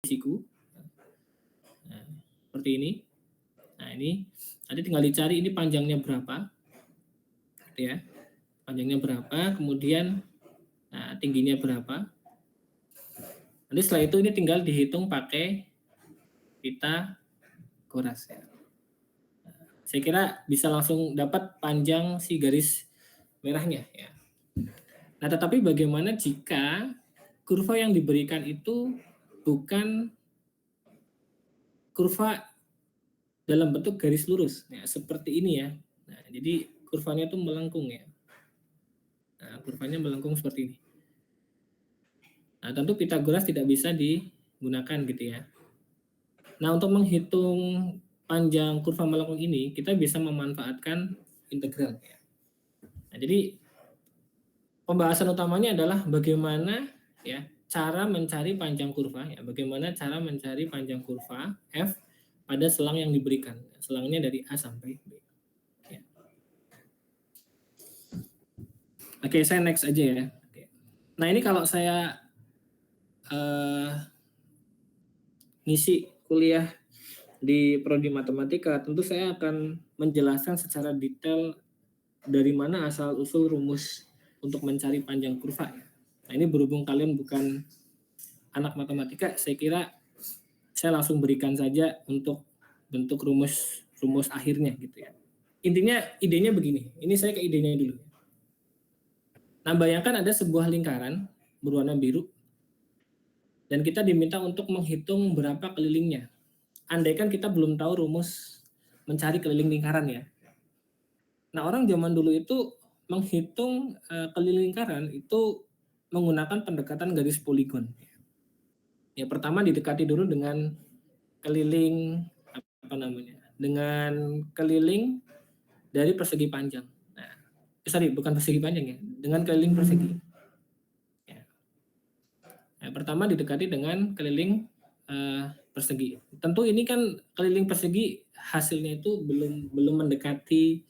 siku. Nah, seperti ini. Nah, ini nanti tinggal dicari ini panjangnya berapa. Gitu ya. Panjangnya berapa, kemudian tingginya berapa. Nanti setelah itu ini tinggal dihitung pakai Pitagoras ya. Saya kira bisa langsung dapat panjang si garis merahnya ya. Nah, tetapi bagaimana jika kurva yang diberikan itu bukan kurva dalam bentuk garis lurus ya, seperti ini ya. Nah, jadi kurvanya itu melengkung ya. Nah, kurvanya melengkung seperti ini. Nah, tentu Pitagoras tidak bisa digunakan gitu ya. Nah, untuk menghitung panjang kurva melengkung ini, kita bisa memanfaatkan integral ya. Nah, jadi pembahasan utamanya adalah bagaimana ya cara mencari panjang kurva ya, bagaimana cara mencari panjang kurva f pada selang yang diberikan. Selangnya dari A sampai B. Ya. Oke, saya next aja ya. Oke. Nah, ini kalau saya ngisi kuliah di prodi matematika, tentu saya akan menjelaskan secara detail dari mana asal usul rumus untuk mencari panjang kurva. Nah, ini berhubung kalian bukan anak matematika, saya kira saya langsung berikan saja untuk bentuk rumus akhirnya gitu ya. Intinya idenya begini. Ini saya ke idenya dulu. Nah, bayangkan ada sebuah lingkaran berwarna biru dan kita diminta untuk menghitung berapa kelilingnya. Andaikan kita belum tahu rumus mencari keliling lingkaran ya. Nah, orang zaman dulu itu menghitung keliling lingkaran itu menggunakan pendekatan garis poligon. Ya, pertama didekati dulu dengan keliling dengan keliling dari persegi panjang. Nah, bukan persegi panjang ya, dengan keliling persegi. Ya. Nah, pertama didekati dengan keliling persegi. Tentu ini kan keliling persegi hasilnya itu belum mendekati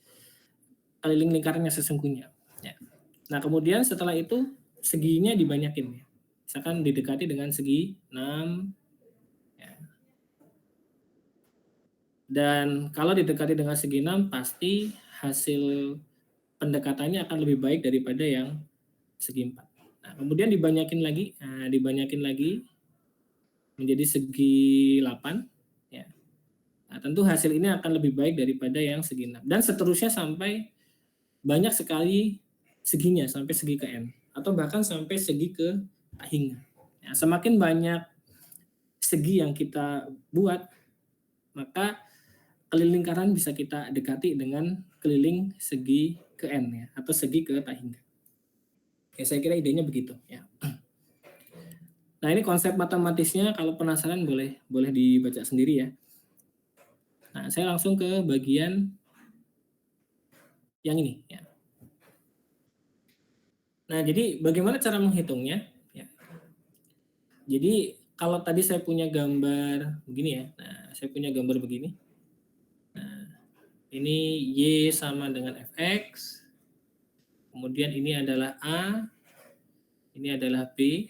keliling lingkarannya sesungguhnya. Ya. Nah, kemudian setelah itu seginya dibanyakin. Misalkan didekati dengan segi 6. Ya. Dan kalau didekati dengan segi 6, pasti hasil pendekatannya akan lebih baik daripada yang segi 4. Nah, kemudian dibanyakin lagi menjadi segi 8. Ya. Nah, tentu hasil ini akan lebih baik daripada yang segi 6. Dan seterusnya sampai banyak sekali seginya, sampai segi ke N. Atau bahkan sampai segi ke hingga. Ya, semakin banyak segi yang kita buat, maka keliling lingkaran bisa kita dekati dengan keliling segi ke N ya, atau segi ke tak hingga. Ya, saya kira idenya begitu ya. Nah, ini konsep matematisnya, kalau penasaran boleh dibaca sendiri ya. Nah, saya langsung ke bagian yang ini ya. Nah, jadi bagaimana cara menghitungnya ya. Jadi kalau tadi saya punya gambar begini ya. Nah, saya punya gambar begini. Nah, ini Y sama dengan Fx. Kemudian ini adalah A. Ini adalah B.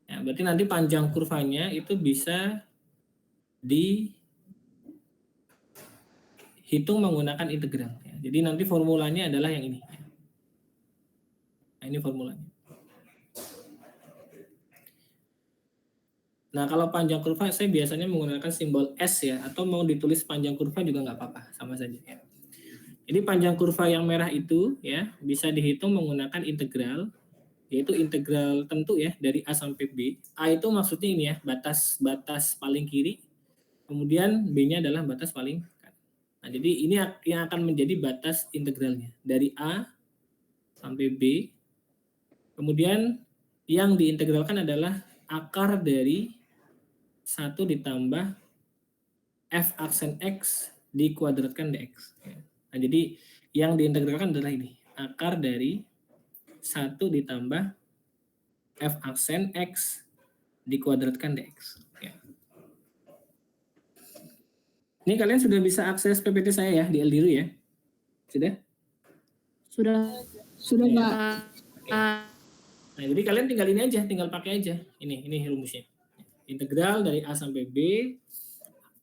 Ya, berarti nanti panjang kurvanya itu bisa dihitung menggunakan integral. Ya. Jadi nanti formulanya adalah yang ini. Nah, ini formulanya. Nah, kalau panjang kurva saya biasanya menggunakan simbol S ya, atau mau ditulis panjang kurva juga nggak apa-apa, sama saja ya. Jadi panjang kurva yang merah itu ya bisa dihitung menggunakan integral, yaitu integral tentu ya dari A sampai B. A itu maksudnya ini ya, batas paling kiri, kemudian B-nya adalah batas paling kanan. Nah, jadi ini yang akan menjadi batas integralnya dari A sampai B. Kemudian yang diintegralkan adalah akar dari 1 ditambah f aksen x dikuadratkan dx. Nah, jadi yang diintegralkan adalah ini, akar dari 1 ditambah f aksen x dikuadratkan dx. Ya. Ini kalian sudah bisa akses PPT saya ya di Eldiru ya? Sudah? Sudah ya. Pak. Oke. Nah, jadi kalian tinggal ini aja, tinggal pakai aja. Ini rumusnya. Integral dari A sampai B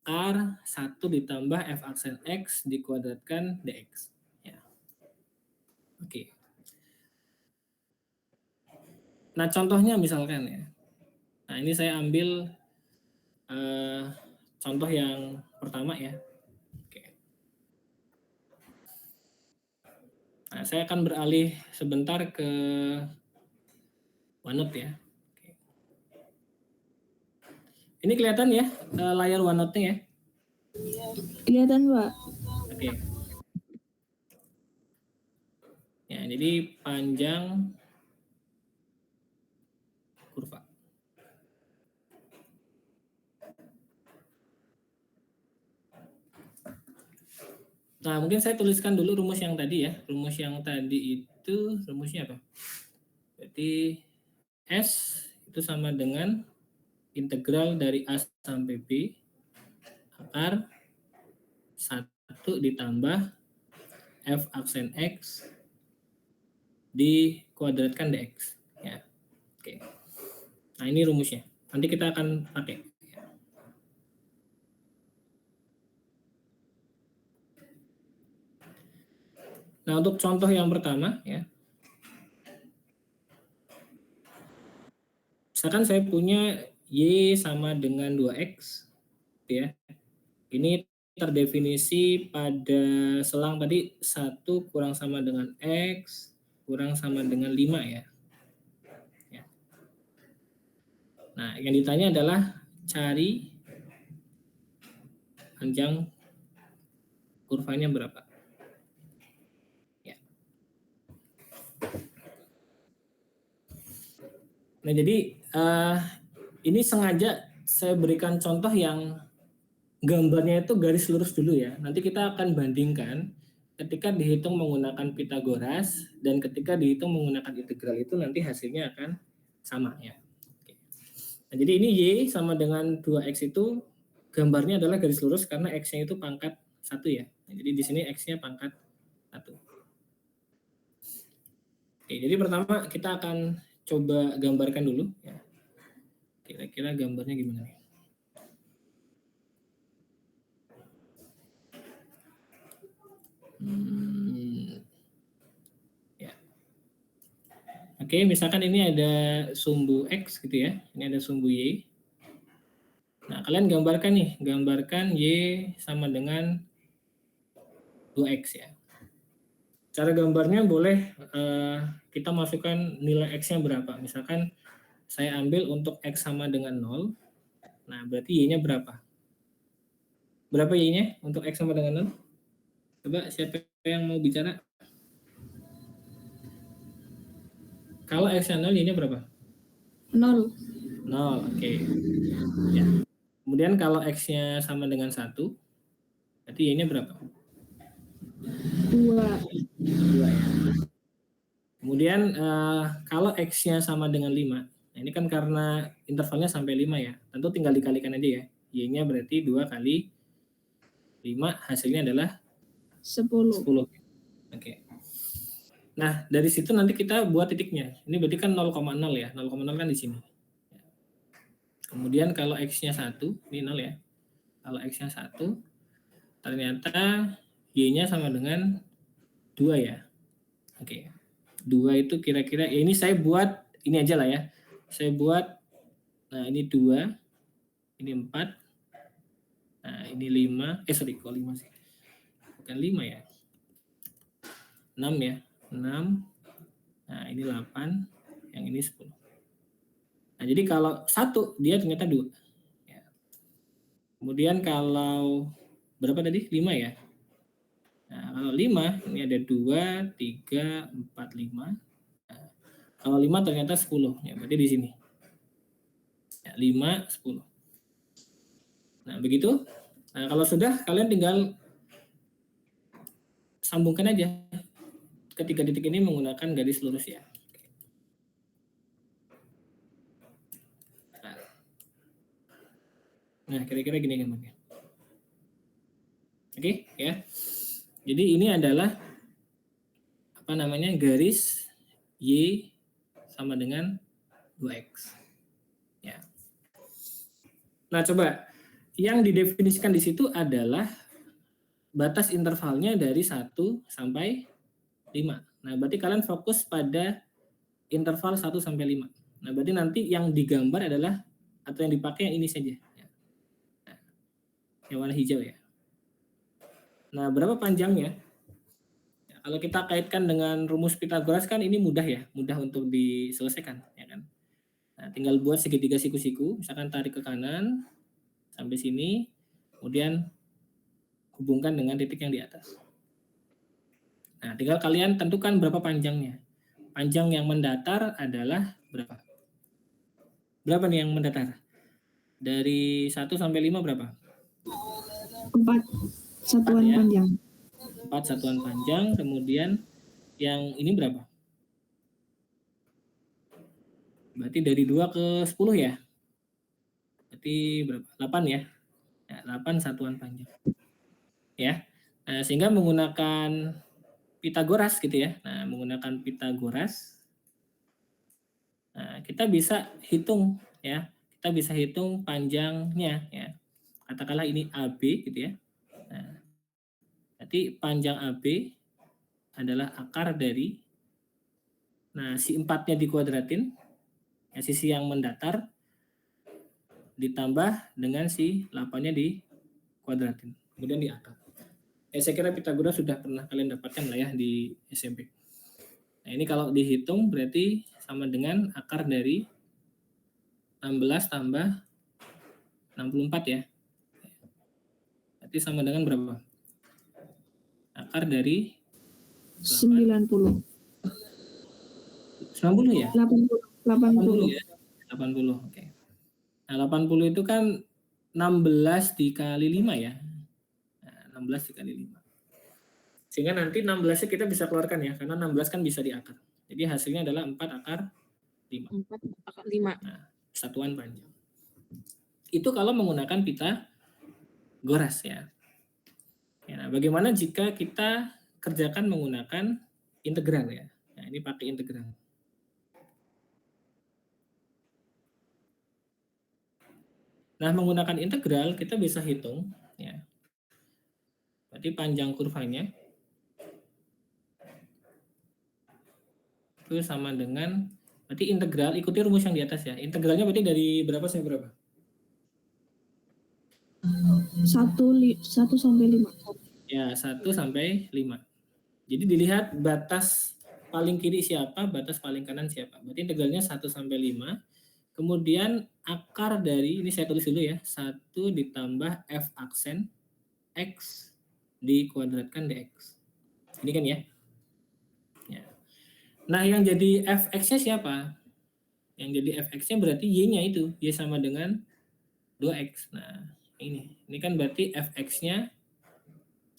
akar 1 ditambah f aksen X dikuadratkan dx. Ya. Oke. Nah, contohnya misalkan ya. Nah, ini saya ambil contoh yang pertama ya. Oke. Nah, saya akan beralih sebentar ke OneNote ya. Oke. Ini kelihatan ya layar OneNote-nya ya? Kelihatan, Pak. Oke. Ya, jadi panjang kurva. Nah, mungkin saya tuliskan dulu rumus yang tadi ya. Rumus yang tadi itu rumusnya apa? Berarti S itu sama dengan integral dari A sampai B akar 1 ditambah f aksen X dikuadratkan dx. Ya. Oke. Nah, ini rumusnya. Nanti kita akan pakai. Nah, untuk contoh yang pertama ya. Misalkan saya punya Y sama dengan 2X ya. Ini terdefinisi pada selang tadi 1 kurang sama dengan X kurang sama dengan 5 ya. Nah, yang ditanya adalah cari panjang kurvanya berapa. Nah, jadi ini sengaja saya berikan contoh yang gambarnya itu garis lurus dulu ya. Nanti kita akan bandingkan ketika dihitung menggunakan Pitagoras dan ketika dihitung menggunakan integral itu nanti hasilnya akan sama ya. Nah, jadi ini Y sama dengan 2X itu gambarnya adalah garis lurus karena X-nya itu pangkat 1 ya. Nah, jadi di sini X-nya pangkat 1. Oke, jadi pertama kita akan coba gambarkan dulu ya. Kira-kira gambarnya gimana nih? Ya. Oke, misalkan ini ada sumbu X gitu ya. Ini ada sumbu Y. Nah, kalian gambarkan Y sama dengan 2X ya. Cara gambarnya boleh kita masukkan nilai X-nya berapa. Misalkan saya ambil untuk X sama dengan 0. Nah, berarti Y-nya berapa? Berapa Y-nya untuk X sama dengan 0? Coba siapa yang mau bicara? Kalau X-nya 0, Y-nya berapa? 0. 0, oke. Ya. Kemudian kalau X-nya sama dengan 1, berarti Y-nya berapa? 2 ya. Kemudian kalau X-nya sama dengan 5, nah ini kan karena intervalnya sampai 5 ya, tentu tinggal dikalikan aja ya. Y-nya berarti 2 kali 5 hasilnya adalah 10. Oke. Nah, dari situ nanti kita buat titiknya. Ini berarti kan 0,0 ya. 0,0 kan di sini. Kemudian kalau X-nya 1, ini 0 ya. Kalau X-nya 1, ternyata Y-nya sama dengan 2 ya. Oke. 2 itu kira-kira, ya ini saya buat, ini aja lah ya. Saya buat, nah ini 2, ini 4, nah ini 5, sorry kok 5 sih. Bukan 5 ya. 6 ya. 6, nah ini 8, yang ini 10. Nah jadi kalau 1, dia ternyata 2. Ya. Kemudian kalau, berapa tadi? 5 ya. Nah, kalau 5, ini ada 2, 3, 4, 5. Nah, kalau 5 ternyata 10. Ya, berarti di sini. Ya, 5, 10. Nah, begitu. Nah, kalau sudah, kalian tinggal sambungkan aja ketiga titik ini menggunakan garis lurus ya. Nah, kira-kira gini gambarnya. Oke, ya. Jadi ini adalah apa namanya? Garis Y sama dengan 2X. Ya. Nah, coba yang didefinisikan di situ adalah batas intervalnya dari 1 sampai 5. Nah, berarti kalian fokus pada interval 1 sampai 5. Nah, berarti nanti yang digambar adalah atau yang dipakai yang ini saja. Nah, yang warna hijau ya. Nah, berapa panjangnya? Ya, kalau kita kaitkan dengan rumus Pythagoras kan ini mudah ya, mudah untuk diselesaikan, ya kan? Nah, tinggal buat segitiga siku-siku, misalkan tarik ke kanan sampai sini, kemudian hubungkan dengan titik yang di atas. Nah, tinggal kalian tentukan berapa panjangnya. Panjang yang mendatar adalah berapa? Berapa nih yang mendatar? Dari 1 sampai 5 berapa? 4 satuan ya. panjang. 4 satuan panjang, kemudian yang ini berapa? Berarti dari 2 ke 10 ya? Berarti berapa? 8 ya? Ya 8 satuan panjang. Ya. Nah, sehingga menggunakan Pythagoras gitu ya. Nah, menggunakan Pythagoras, nah, kita bisa hitung ya. Kita bisa hitung panjangnya ya. Katakanlah ini AB gitu ya. Nah, berarti panjang AB adalah akar dari, nah si 4-nya dikuadratin, ya, sisi yang mendatar ditambah dengan si 8-nya dikuadratin, kemudian di akar. Saya kira Pythagoras sudah pernah kalian dapatkan lah ya di SMP. Nah, ini kalau dihitung berarti sama dengan akar dari 16 tambah 64 ya. Berarti sama dengan berapa? Akar dari 90. 90 ya? 80. 80 ya? 80, oke. Nah, 80 itu kan 16 dikali 5 ya. Nah, 16 dikali 5. Sehingga nanti 16-nya kita bisa keluarkan ya, karena 16 kan bisa diakar. Jadi hasilnya adalah 4 akar 5. 4 akar 5. Nah, satuan panjang. Itu kalau menggunakan Pythagoras ya. Nah, bagaimana jika kita kerjakan menggunakan integral ya? Nah, ini pakai integral. Nah, menggunakan integral kita bisa hitung ya. Berarti panjang kurvanya itu sama dengan, berarti integral, ikuti rumus yang di atas ya. Integralnya berarti dari berapa sampai berapa? 1 sampai 5. Ya, 1 sampai 5. Jadi dilihat batas paling kiri siapa, batas paling kanan siapa. Berarti integralnya 1 sampai 5. Kemudian akar dari, ini saya tulis dulu ya, 1 ditambah f aksen x dikuadratkan dx. Ini kan ya. Nah, yang jadi fx-nya siapa? Yang jadi fx-nya berarti y-nya itu, y sama dengan 2x. Nah, ini kan berarti fx-nya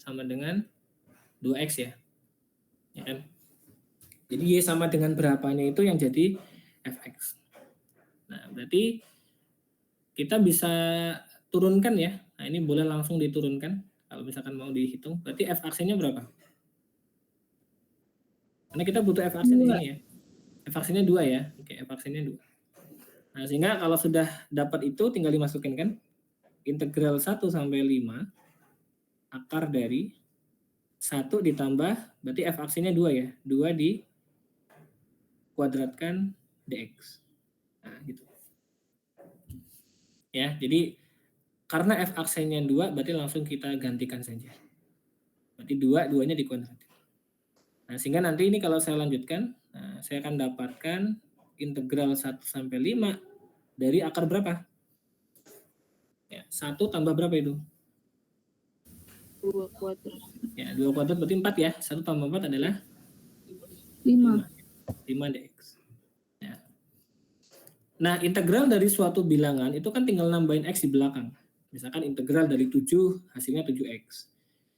sama dengan 2x ya. Ya kan? Jadi y sama dengan berapanya itu yang jadi fx. Nah, berarti kita bisa turunkan ya. Nah, ini boleh langsung diturunkan kalau misalkan mau dihitung. Berarti f aksennya berapa? Karena kita butuh f aksen di sini ya. F aksennya 2 ya. Oke, f aksennya 2. Nah, sehingga kalau sudah dapat itu tinggal dimasukin kan. Integral 1 sampai 5 akar dari 1 ditambah, berarti f aksennya 2 ya. 2 dikuadratkan dx. Nah, gitu. Ya, jadi karena f aksennya 2 berarti langsung kita gantikan saja. Berarti 2, 2-nya dikuadratin. Nah, sehingga nanti ini kalau saya lanjutkan, nah, saya akan dapatkan integral 1 sampai 5 dari akar berapa? Ya, 1 tambah berapa itu? 2 kuadrat. Ya, 2 kuadrat berarti 4 ya. 1 tambah 4 adalah 5. 5 dx. Ya. Nah, integral dari suatu bilangan itu kan tinggal nambahin x di belakang. Misalkan integral dari 7 hasilnya 7x.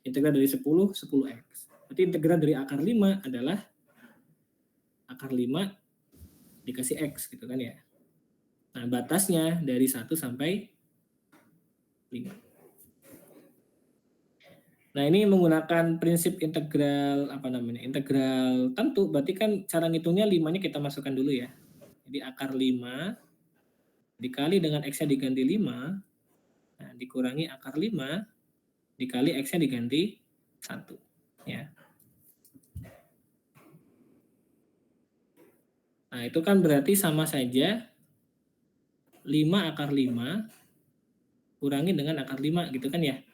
Integral dari 10, 10x. Berarti integral dari akar 5 adalah akar 5 dikasih x gitu kan ya. Nah, batasnya dari 1 sampai 5. Nah, ini menggunakan prinsip integral integral tentu, berarti kan cara ngitungnya 5-nya kita masukkan dulu ya. Jadi akar 5 dikali dengan x-nya diganti 5 dikurangi akar 5 dikali X-nya diganti 1. Ya. Nah, itu kan berarti sama saja 5 akar 5 kurangi dengan akar 5 gitu kan ya.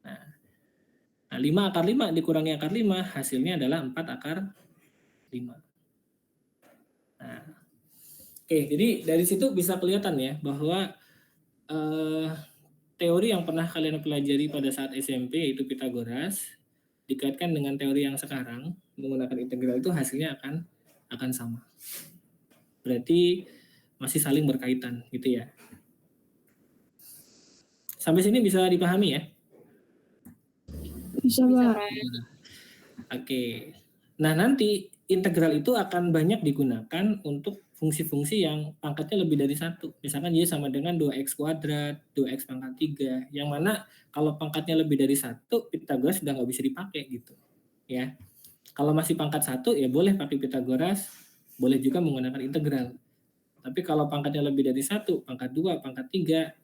Nah, 5 akar 5 dikurangi akar 5 hasilnya adalah 4 akar 5. Nah, oke, jadi dari situ bisa kelihatan ya bahwa teori yang pernah kalian pelajari pada saat SMP yaitu Pitagoras dikaitkan dengan teori yang sekarang menggunakan integral itu hasilnya akan sama. Berarti masih saling berkaitan gitu ya. Sampai sini bisa dipahami ya? Bisa, Pak. Oke. Nah, nanti integral itu akan banyak digunakan untuk fungsi-fungsi yang pangkatnya lebih dari 1. Misalkan Y sama dengan 2x kuadrat, 2x pangkat 3. Yang mana kalau pangkatnya lebih dari 1, Pitagoras sudah nggak bisa dipakai gitu. Ya. Kalau masih pangkat 1, ya boleh pakai Pitagoras, boleh juga menggunakan integral. Tapi kalau pangkatnya lebih dari 1, pangkat 2, pangkat 3,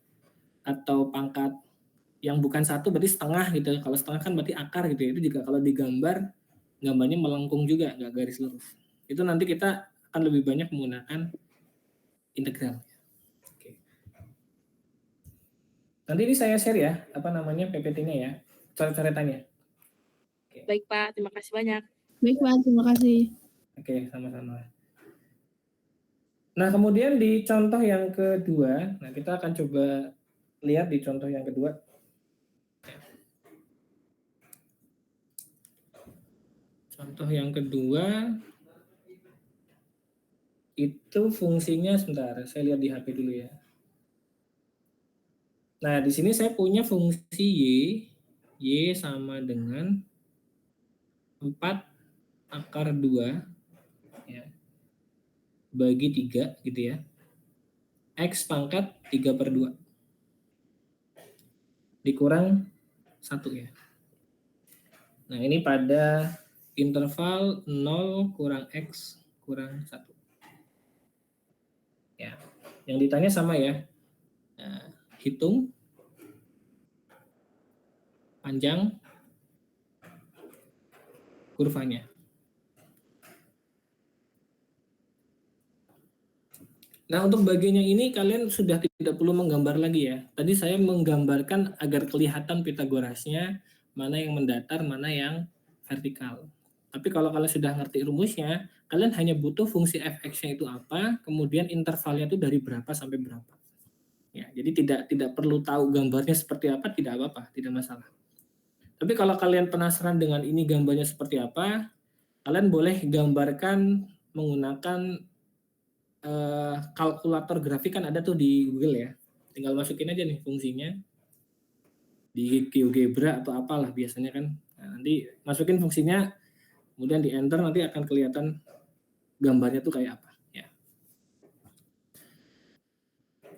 atau pangkat yang bukan 1 berarti setengah gitu. Kalau setengah kan berarti akar gitu ya. Itu juga kalau digambar, gambarnya melengkung juga, nggak garis lurus. Itu nanti kita akan lebih banyak menggunakan integral. Oke. Nanti ini saya share ya, PPT-nya ya, coret-coretannya. Baik Pak, terima kasih banyak. Baik, Pak. Terima kasih. Oke, sama-sama. Nah, kemudian di contoh yang kedua, nah kita akan coba lihat di contoh yang kedua. Contoh yang kedua itu fungsinya, sebentar, saya lihat di HP dulu ya. Nah, di sini saya punya fungsi Y sama dengan 4 akar 2 ya, bagi 3 gitu ya. X pangkat 3/2 dikurang 1 ya. Nah, ini pada interval 0 kurang X kurang 1. Ya, yang ditanya sama ya. Nah, hitung panjang kurvanya. Nah, untuk bagian yang ini kalian sudah tidak perlu menggambar lagi ya. Tadi saya menggambarkan agar kelihatan Pitagorasnya, mana yang mendatar, mana yang vertikal. Tapi kalau kalian sudah ngerti rumusnya, kalian hanya butuh fungsi fx-nya itu apa, kemudian intervalnya itu dari berapa sampai berapa. Ya, jadi tidak perlu tahu gambarnya seperti apa, tidak apa-apa, tidak masalah. Tapi kalau kalian penasaran dengan ini gambarnya seperti apa, kalian boleh gambarkan menggunakan kalkulator grafik, kan ada tuh di Google ya. Tinggal masukin aja nih fungsinya di GeoGebra atau apalah biasanya kan. Nah, nanti masukin fungsinya, kemudian di enter, nanti akan kelihatan gambarnya tuh kayak apa ya.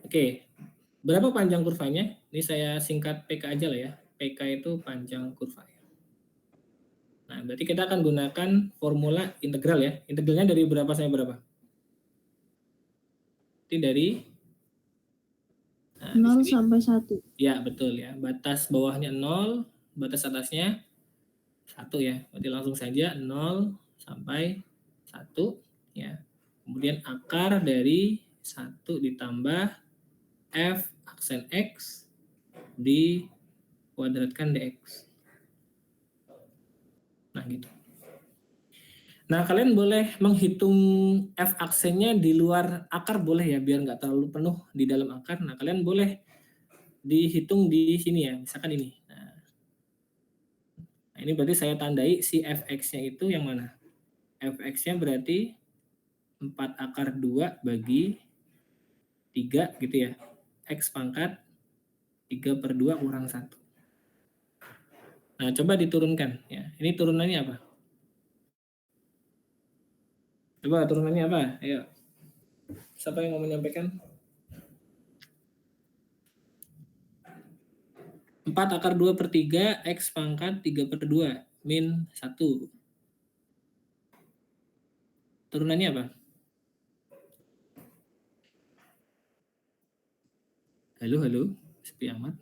Oke. Berapa panjang kurvanya? Ini saya singkat PK aja lah ya. PK itu panjang kurva. Nah, berarti kita akan gunakan formula integral ya. Integralnya dari berapa sampai berapa? Itu dari 0 sampai 1. Ya, betul ya. Batas bawahnya 0, batas atasnya 1 ya. Berarti langsung saja 0 sampai 1 ya. Kemudian akar dari 1 ditambah F aksen X dikuadratkan dx. Nah, gitu. Nah, kalian boleh menghitung F aksennya di luar akar boleh ya, biar nggak terlalu penuh di dalam akar. Nah, kalian boleh dihitung di sini ya, misalkan ini. Nah, ini berarti saya tandai si Fx-nya itu yang mana? Fx-nya berarti 4 akar 2 bagi 3 gitu ya. X pangkat 3/2 kurang 1. Nah, coba diturunkan ya. Ini turunannya apa? Coba turunannya apa? Ayo. Siapa yang mau menyampaikan? 4 akar 2/3 X pangkat 3/2 min 1. Turunannya apa? Halo, sepi amat.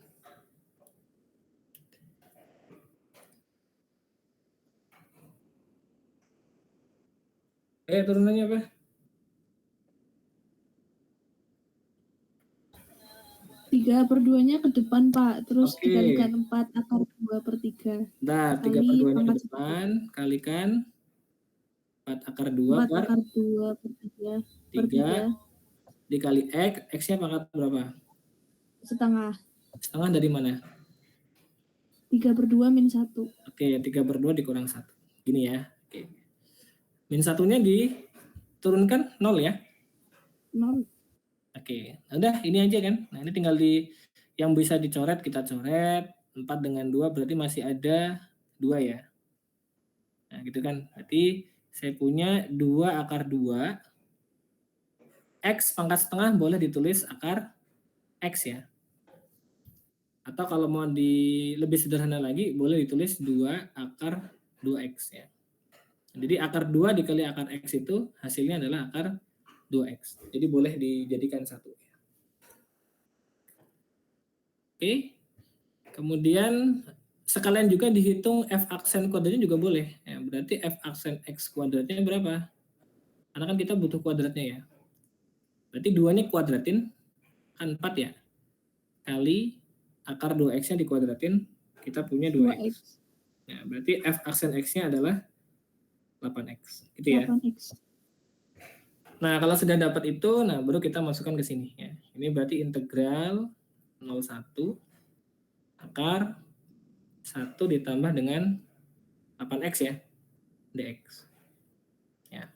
Turunannya apa? 3/2-nya ke depan, Pak. Terus Oke. dikalikan 4 akar 2/3. Nah, 3/2-nya ke depan, kalikan 4 akar 2 4 akar 2/3 per 3. Dikali X. X-nya pangkat berapa? Setengah. Setengah dari mana? 3/2 min 1. Oke, 3/2 dikurang 1. Gini ya. Oke. Min 1-nya diturunkan 0 ya. 0. Oke, nah udah ini aja kan. Nah ini tinggal yang bisa dicoret kita coret. 4 dengan 2 berarti masih ada 2 ya. Nah gitu kan. Berarti saya punya 2 akar 2. X pangkat setengah boleh ditulis akar X ya. Atau kalau mau lebih sederhana lagi boleh ditulis 2 akar 2X ya. Jadi akar 2 dikali akar X itu hasilnya adalah akar 2X. Jadi boleh dijadikan 1. Oke. Kemudian sekalian juga dihitung F aksen kuadratnya juga boleh. Ya, berarti F aksen X kuadratnya berapa? Karena kan kita butuh kuadratnya ya. Berarti 2-nya kuadratin, kan 4 ya. Kali akar 2X-nya dikuadratin, kita punya 2X. Ya, berarti F aksen X-nya adalah 8X. Gitu ya. 8X. Nah, kalau sudah dapat itu, nah baru kita masukkan ke sini ya. Ini berarti integral 01 akar 1 ditambah dengan 8X ya, dx. Ya.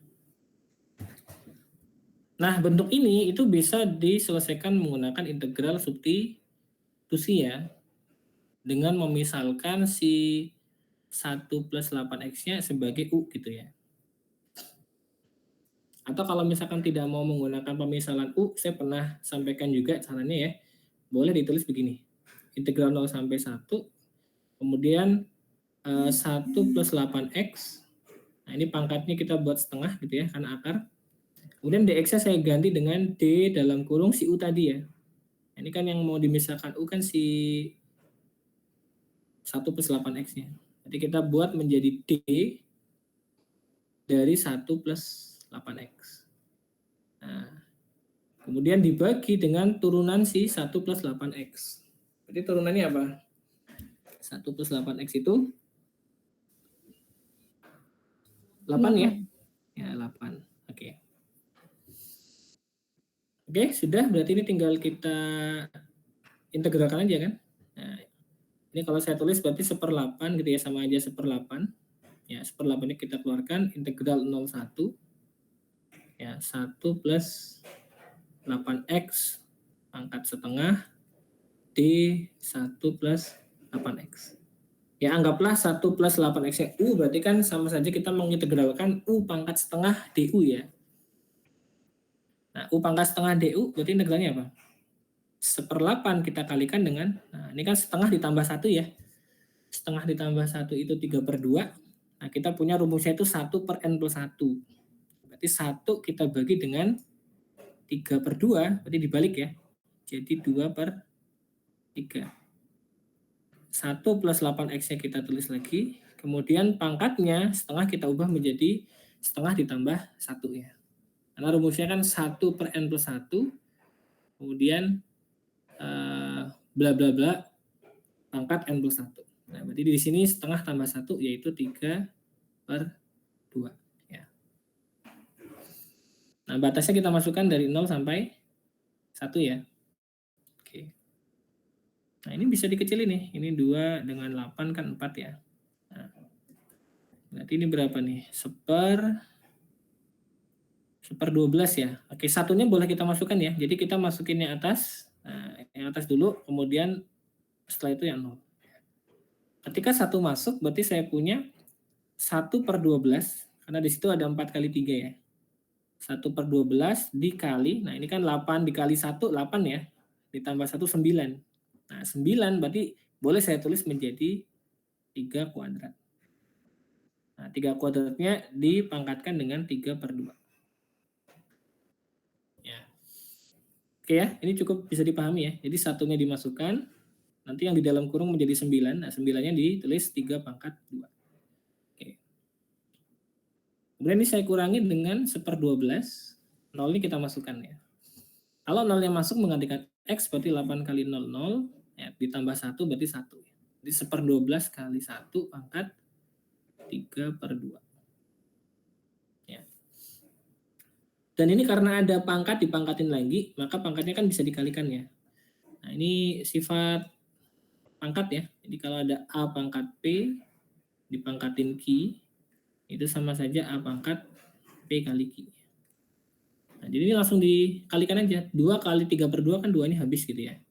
Nah, bentuk ini itu bisa diselesaikan menggunakan integral substitusi ya. Dengan memisalkan si 1 plus 8X-nya sebagai U gitu ya. Atau kalau misalkan tidak mau menggunakan pemisalan U, saya pernah sampaikan juga caranya ya. Boleh ditulis begini. Integral 0 sampai 1, kemudian 1 plus 8X. Nah, ini pangkatnya kita buat setengah gitu ya, karena akar. Kemudian dx-nya saya ganti dengan d dalam kurung si u tadi ya. Ini kan yang mau dimisahkan u kan si 1 plus 8x-nya. Jadi kita buat menjadi d dari 1 plus 8x. Nah, kemudian dibagi dengan turunan si 1 plus 8x. Jadi turunannya apa? 1 plus 8x itu 8 ya? Ya, 8. Oke. Oke, sudah. Berarti ini tinggal kita integralkan aja kan? Nah, ini kalau saya tulis berarti 1/8 gitu ya, sama aja 1/8. Ya, 1/8 ini kita keluarkan integral 01. Ya, 1 plus 8x pangkat setengah d 1 plus 8x. Ya, anggaplah 1 plus 8x-nya u, berarti kan sama saja kita mengintegralkan u pangkat setengah du ya. Nah, u pangkat setengah du berarti integralnya apa? 1/8 kita kalikan dengan, nah ini kan setengah ditambah 1 ya. Setengah ditambah 1 itu 3/2. Nah, kita punya rumusnya itu 1 per n plus 1. Berarti 1 kita bagi dengan 3/2, berarti dibalik ya. Jadi 2/3. 1 plus 8x-nya kita tulis lagi. Kemudian pangkatnya setengah kita ubah menjadi setengah ditambah 1 ya. Karena rumusnya kan 1 per n plus 1. Kemudian bla bla bla pangkat n plus 1. Nah, berarti di sini setengah tambah 1 yaitu 3/2 ya. Nah, batasnya kita masukkan dari 0 sampai 1 ya. Oke. Nah, ini bisa dikecilin nih. Ini 2 dengan 8 kan 4 ya. Nah, berarti ini berapa nih? 1/12 ya. Oke, satunya boleh kita masukkan ya. Jadi kita masukin yang atas. Nah, yang atas dulu, kemudian setelah itu yang 0. Ketika 1 masuk, berarti saya punya 1/12, karena di situ ada 4 kali 3 ya. 1/12 dikali, nah ini kan 8 dikali 1, 8 ya. Ditambah 1, 9. Nah, 9 berarti boleh saya tulis menjadi 3 kuadrat. Nah, 3 kuadratnya dipangkatkan dengan 3/2. Ya. Oke ya, ini cukup bisa dipahami ya. Jadi satunya dimasukkan, nanti yang di dalam kurung menjadi 9. Nah, 9-nya ditulis 3/2. Oke. Kemudian ini saya kurangi dengan 1/12. 0 ini kita masukkan ya. Kalau 0-nya masuk menggantikan X berarti 8 kali 0, 0. Ya, ditambah 1 berarti 1. Jadi 1/12 kali 1 pangkat 3/2. Ya. Dan ini karena ada pangkat dipangkatin lagi, maka pangkatnya kan bisa dikalikan ya. Nah ini sifat pangkat ya. Jadi kalau ada A pangkat P dipangkatin Q, itu sama saja A pangkat P kali Q. Nah, jadi ini langsung dikalikan aja. 2 kali 3/2 kan 2 ini habis gitu ya.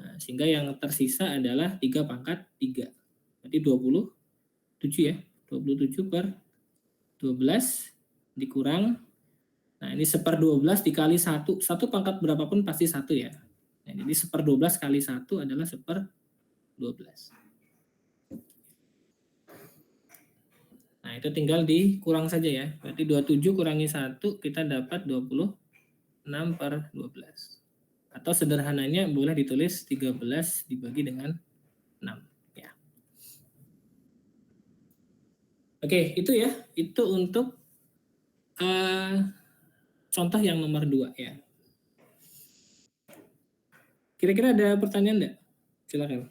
Nah, sehingga yang tersisa adalah 3 pangkat 3. Berarti 27 ya. 27/12 dikurang. Nah ini 1/12 dikali 1. 1 pangkat berapapun pasti 1 ya. Nah, jadi 1/12 kali 1 adalah 1/12. Nah, itu tinggal dikurang saja ya. Berarti 27 kurangi 1 kita dapat 26/12. Atau sederhananya boleh ditulis 13 dibagi dengan 6 ya. Oke, itu ya. Itu untuk contoh yang nomor 2 ya. Kira-kira ada pertanyaan enggak? Silakan.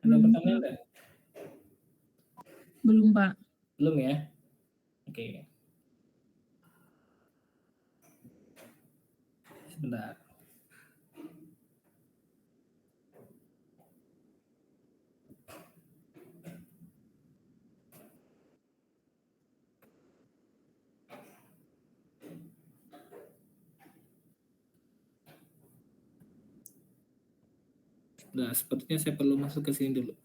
Ada pertanyaan enggak? Belum, Pak. Belum ya? Oke. Sebentar. Nah, sepertinya saya perlu masuk ke sini dulu.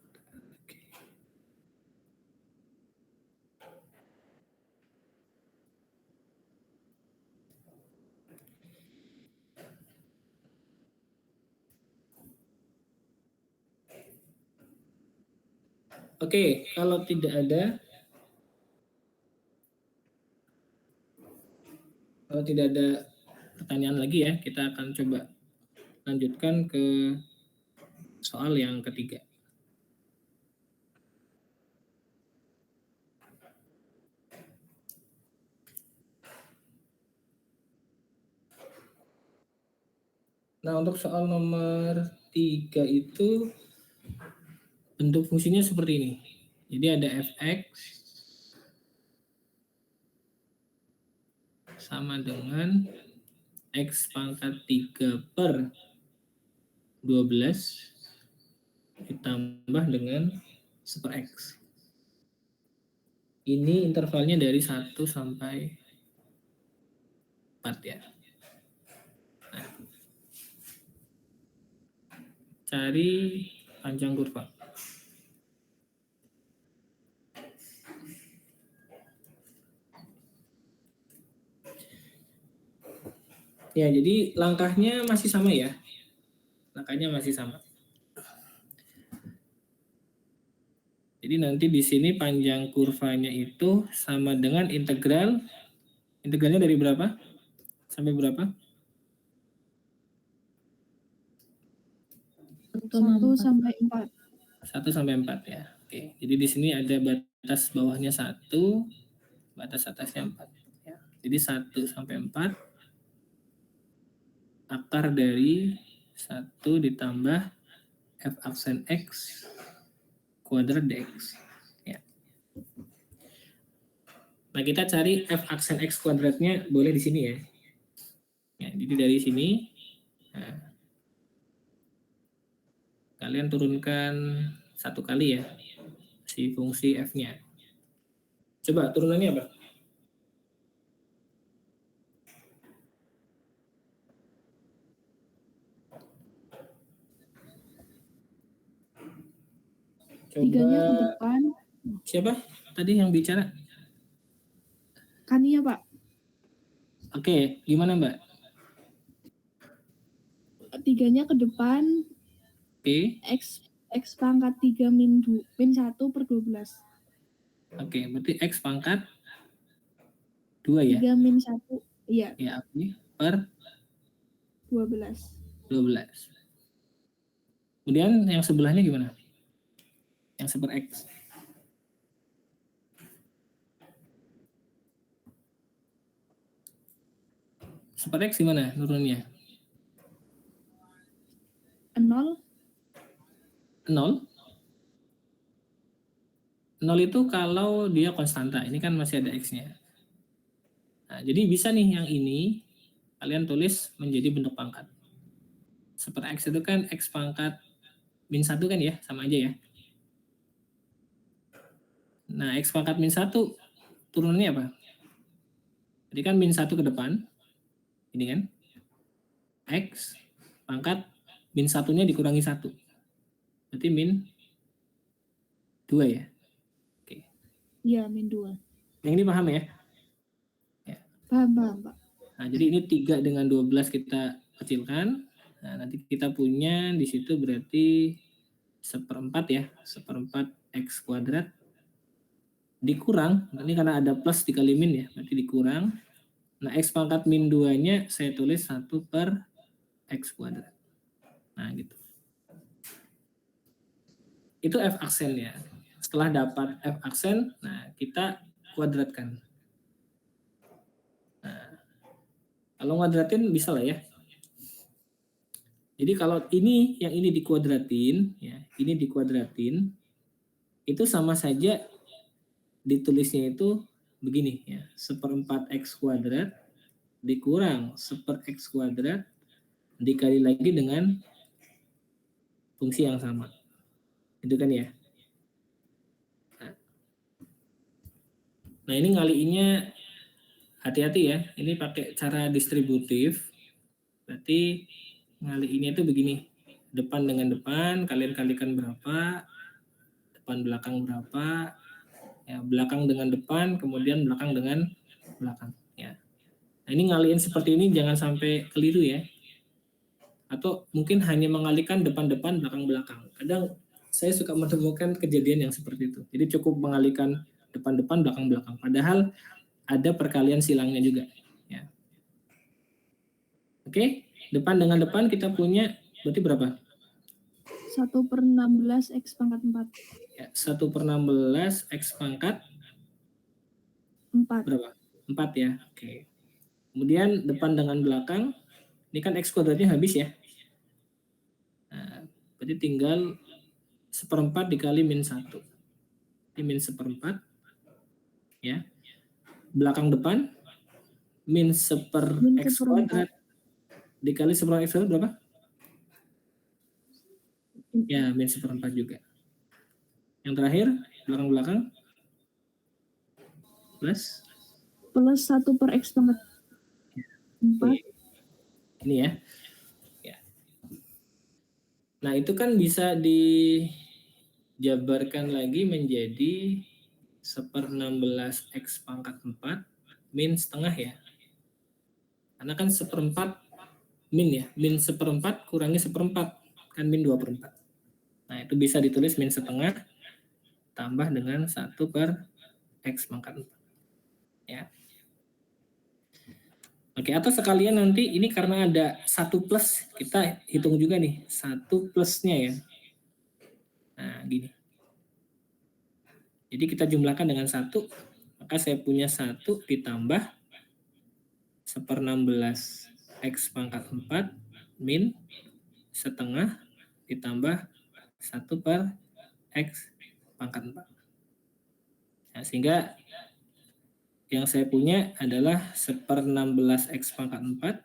Oke, kalau tidak ada pertanyaan lagi ya, kita akan coba lanjutkan ke soal yang ketiga. Nah, untuk soal nomor 3 itu bentuk fungsinya seperti ini. Jadi ada fx sama dengan x pangkat 3/12 ditambah dengan 1/x. Ini intervalnya dari 1 sampai 4 ya. Nah, cari panjang kurva. Ya, jadi langkahnya masih sama ya. Langkahnya masih sama. Jadi nanti di sini panjang kurvanya itu sama dengan integralnya dari berapa sampai berapa? 1 sampai 4. 1 sampai 4 ya. Oke, jadi di sini ada batas bawahnya 1, batas atasnya 4 ya. Jadi 1 sampai 4 akar dari 1 ditambah f aksen x kuadrat dx ya. Nah, kita cari f aksen x kuadratnya boleh di sini ya. Ya, jadi dari sini nah, kalian turunkan 1 kali ya si fungsi f-nya. Coba turunannya apa? Coba. 3-nya ke depan. Siapa tadi yang bicara? Kania, Pak. Oke, gimana Mbak? 3-nya ke depan. Oke. X pangkat 3 min 1/12. Oke, berarti X pangkat 2 ya? 3 min 1. Iya. Ya, oke. Per 12. 12. Kemudian yang sebelahnya gimana? Yang 1 per X. Super X gimana nurunnya? 0. 0. 0 itu kalau dia konstanta. Ini kan masih ada X-nya. Nah, jadi bisa nih yang ini kalian tulis menjadi bentuk pangkat. 1 per X itu kan X pangkat min 1 kan ya, sama aja ya. Nah, X pangkat min 1 turunannya apa? Jadi kan min 1 ke depan. Ini kan. X pangkat min 1-nya dikurangi 1. Berarti min 2 ya. Oke. Iya, min 2. Yang ini paham ya? Paham, Pak. Nah, jadi ini 3 dengan 12 kita kecilkan. Nah, nanti kita punya di situ berarti 1/4 ya. 1/4 X kuadrat dikurang, ini karena ada plus dikali min ya, berarti dikurang. Nah, X pangkat min 2-nya saya tulis 1 per X kuadrat. Nah, gitu. Itu F aksen ya. Setelah dapat F aksen, nah kita kuadratkan. Nah, kalau kuadratin bisa lah ya. Jadi kalau ini yang ini dikuadratin, ya, ini dikuadratin, itu sama saja ditulisnya itu begini ya, 1/4 X kuadrat dikurang 1 per X kuadrat dikali lagi dengan fungsi yang sama. Itu kan ya. Nah, ini ngaliinnya hati-hati ya. Ini pakai cara distributif. Berarti ngaliinnya itu begini. Depan dengan depan, kalian kalikan berapa, depan belakang berapa, ya, belakang dengan depan, kemudian belakang dengan belakang. Ya. Nah, ini ngaliin seperti ini jangan sampai keliru ya. Atau mungkin hanya mengalihkan depan-depan, belakang-belakang. Kadang saya suka menemukan kejadian yang seperti itu. Jadi cukup mengalihkan depan-depan, belakang-belakang. Padahal ada perkalian silangnya juga. Ya. Oke, depan dengan depan kita punya berarti berapa? 1 per 16 X pangkat 4. Ya, 1 per 16 X pangkat 4. berapa? 4 ya. Oke. Kemudian depan dengan belakang, ini kan X kuadratnya habis ya. Nah, berarti tinggal 1/4 dikali min 1. Ini min 1/4. Ya. Belakang depan, min 1 per Min X 1/4. kuadrat dikali 1 per X kuadrat berapa? Ya, min 1/4 juga. Yang terakhir, belakang-belakang plus 1 per X pangkat 4. Ini ya. Ya. Nah, itu kan bisa dijabarkan lagi menjadi 1/16 X pangkat 4 min setengah ya. Karena kan 1/4 min ya. Min 1/4 kurangi 1/4 kan min 2/4. Nah, itu bisa ditulis min setengah tambah dengan 1 per X pangkat 4. Ya. Oke, atau sekalian nanti ini karena ada 1 plus, kita hitung juga nih 1 plusnya ya. Nah, gini. Jadi kita jumlahkan dengan 1, maka saya punya 1 ditambah 1/16 X pangkat 4 min setengah ditambah 1 per X pangkat 4. Nah, sehingga yang saya punya adalah 1/16 X pangkat 4.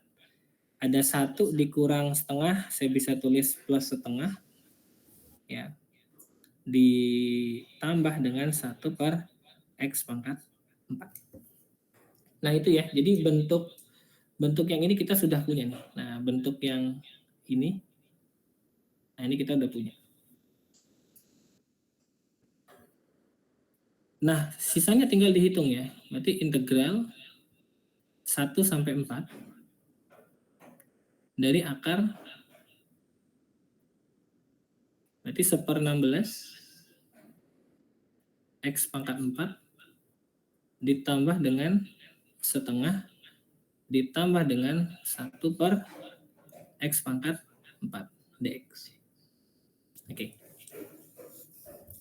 Ada 1 dikurang setengah, saya bisa tulis plus setengah. Ya. Ditambah dengan 1 per X pangkat 4. Nah, itu ya. Jadi bentuk yang ini kita sudah punya nih. Nah, bentuk yang ini. Nah, ini kita udah punya. Nah, sisanya tinggal dihitung ya. Berarti integral 1 sampai 4 dari akar berarti 1/16 X pangkat 4 ditambah dengan setengah ditambah dengan 1 per X pangkat 4 dx. Oke.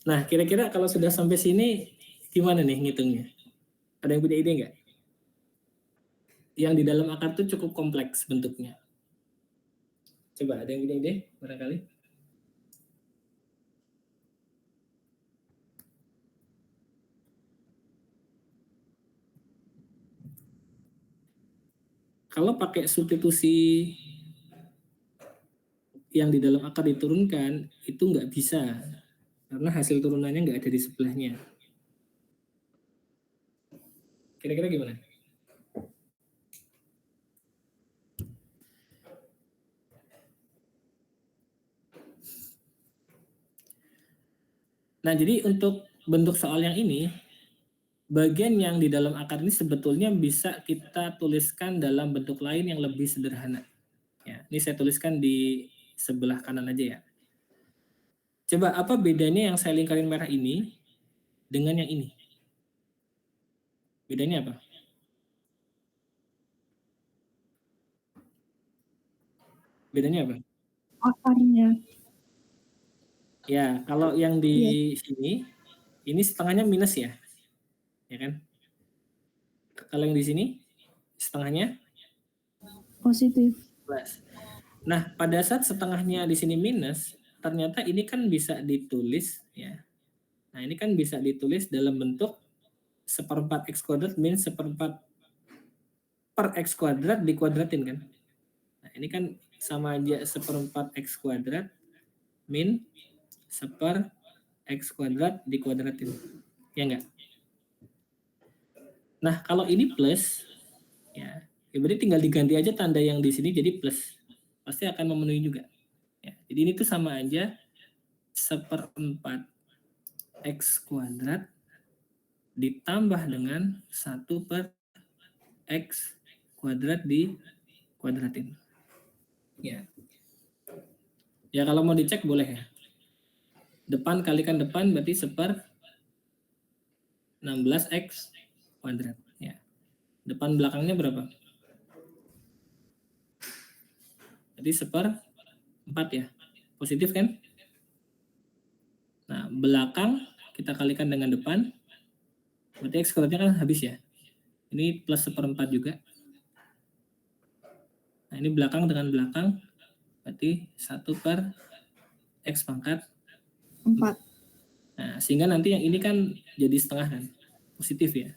Nah, kira-kira kalau sudah sampai sini gimana nih ngitungnya? Ada yang punya ide nggak? Yang di dalam akar itu cukup kompleks bentuknya. Coba ada yang punya ide barangkali? Kalau pakai substitusi yang di dalam akar diturunkan, itu nggak bisa. Karena hasil turunannya nggak ada di sebelahnya. Kira-kira gimana? Nah, jadi untuk bentuk soal yang ini, bagian yang di dalam akar ini sebetulnya bisa kita tuliskan dalam bentuk lain yang lebih sederhana. Ya, ini saya tuliskan di sebelah kanan aja ya. Coba apa bedanya yang saya lingkarin merah ini dengan yang ini? Bedanya apa? Bedanya apa? Akarnya. Ya, kalau yang di sini, ini setengahnya minus ya. Ya kan? Kalau yang di sini, setengahnya Positif. plus. Nah, pada saat setengahnya di sini minus, ternyata ini kan bisa ditulis ya. Nah, ini kan bisa ditulis dalam bentuk seperempat x kuadrat min seperempat per x kuadrat dikuadratin kan. Nah, ini kan sama aja seperempat x kuadrat min seper x kuadrat dikuadratin. Ya enggak? Nah, kalau ini plus, ya berarti tinggal diganti aja tanda yang di sini jadi plus. Pasti akan memenuhi juga. Ya, jadi ini tuh sama aja seperempat x kuadrat ditambah dengan 1 per x kuadrat dikuadratin. Ya. Ya kalau mau dicek boleh ya. Depan kalikan depan berarti seper 16x kuadrat. Ya. Depan belakangnya berapa? Jadi seper 4 ya. Positif kan? Nah, belakang kita kalikan dengan depan. Berarti x kuadratnya kan habis ya. Ini plus seperempat juga. Nah, ini belakang dengan belakang. Berarti 1 per x pangkat 4. Nah, sehingga nanti yang ini kan jadi setengah kan. Positif ya.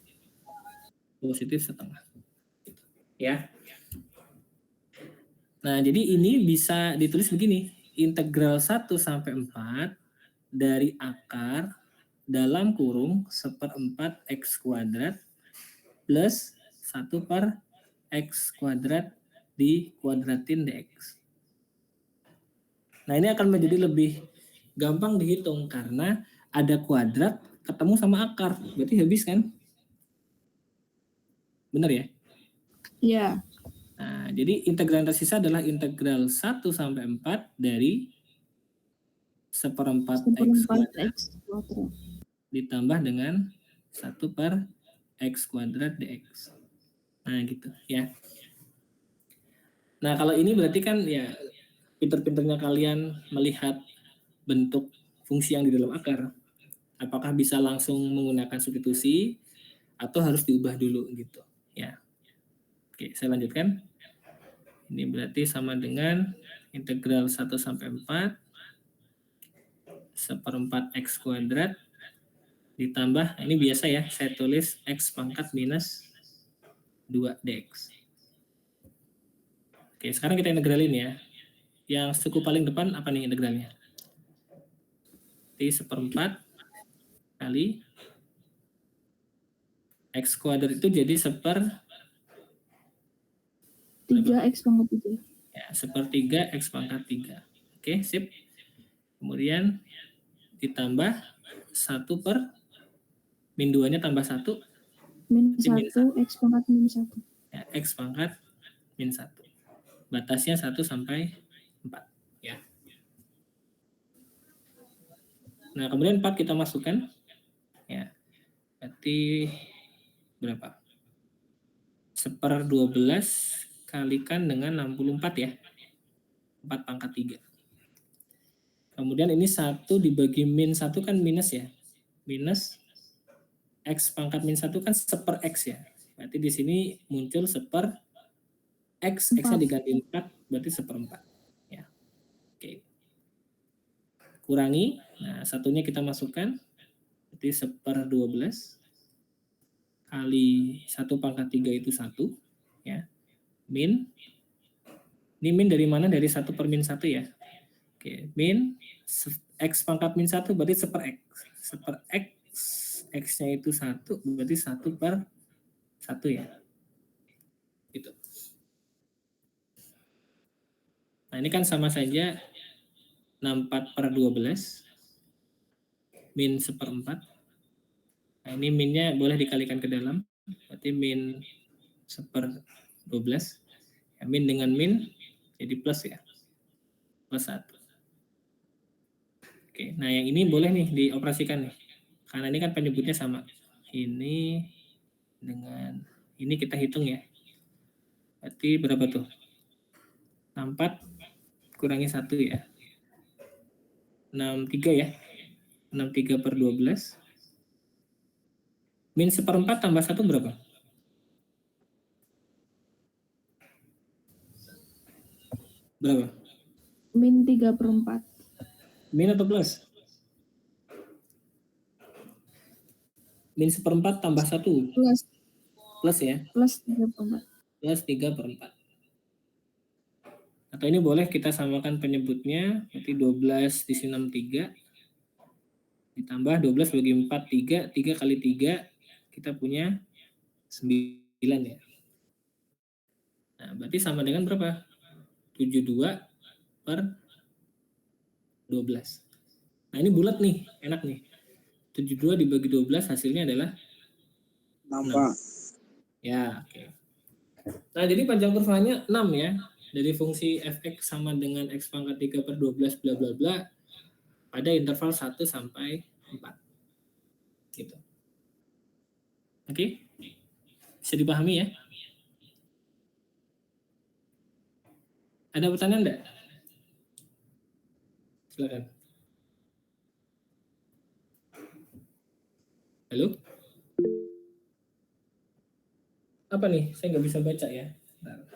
Positif setengah. Ya. Nah, jadi ini bisa ditulis begini. Integral 1 sampai 4 dari akar dalam kurung seperempat x kuadrat plus 1 per x kuadrat dikuadratin dx. Nah, ini akan menjadi lebih gampang dihitung karena ada kuadrat ketemu sama akar. Berarti habis kan? Benar ya? Iya. Nah, jadi integral yang tersisa adalah integral 1 sampai 4 dari seperempat x kuadrat ditambah dengan 1 per x kuadrat dx. Nah, gitu ya. Nah, kalau ini berarti kan ya pinter-pinternya kalian melihat bentuk fungsi yang di dalam akar. Apakah bisa langsung menggunakan substitusi atau harus diubah dulu gitu ya. Oke, saya lanjutkan. Ini berarti sama dengan integral 1 sampai 4 seperempat x kuadrat ditambah, ini biasa ya, saya tulis x pangkat minus 2 dx. Oke, sekarang kita integralin ya. Yang suku paling depan apa nih integralnya? T seperempat kali x kuadrat itu jadi 3x pangkat 3. Ya, 1/3 x pangkat 3. Oke, sip. Kemudian ditambah 1 per min 2-nya tambah 1. Min 1, x pangkat min 1. Ya, x pangkat min 1. Batasnya 1 sampai 4. Ya. Nah, kemudian 4 kita masukkan. Ya. Berarti berapa? 1/12 kalikan dengan 64 ya. 4 pangkat 3. Kemudian ini 1 dibagi min 1 kan minus ya. Minus X pangkat min 1 kan 1/x ya. Berarti di sini muncul 1/x, X-nya 4. diganti 4, berarti 1/4. Ya. Oke. Kurangi, nah satunya kita masukkan, berarti 1/12 kali 1 pangkat 3 itu 1, ya. Min, ini min dari mana? Dari 1/-1 ya. Oke, min X pangkat min 1 berarti 1/x. 1/x, X-nya itu 1, berarti 1/1 ya. Gitu. Nah ini kan sama saja 64/12 min 1/4. Nah ini minnya boleh dikalikan ke dalam, berarti min 1/12. Ya, min dengan min jadi plus ya, plus 1. Oke, nah yang ini boleh nih dioperasikan nih, karena ini kan penyebutnya sama. Ini dengan ini kita hitung ya, berarti berapa tuh? 64 kurangi 1 ya, 63 ya, 63/12. Min 1/4 tambah 1 berapa? Berapa? Min 3/4. Min atau plus? Min 1/4 tambah 1. Plus. Plus ya? Plus 3/4. Plus 3/4. Atau ini boleh kita samakan penyebutnya, berarti 12 di sini 63. Ditambah 12 bagi 4, 3. 3 kali 3, kita punya 9 ya. Nah, berarti sama dengan berapa? 72/12. Nah, ini bulat nih, enak nih. 72 dibagi 12 hasilnya adalah 6. Ya, oke. Nah, jadi panjang kurvanya 6 ya. Dari fungsi fx sama dengan x pangkat 3/12 bla bla bla pada interval 1 sampai 4. Gitu. Oke? Bisa dipahami ya? Ada pertanyaan enggak? Silakan. Halo? Apa nih? Saya nggak bisa baca ya. Bentar.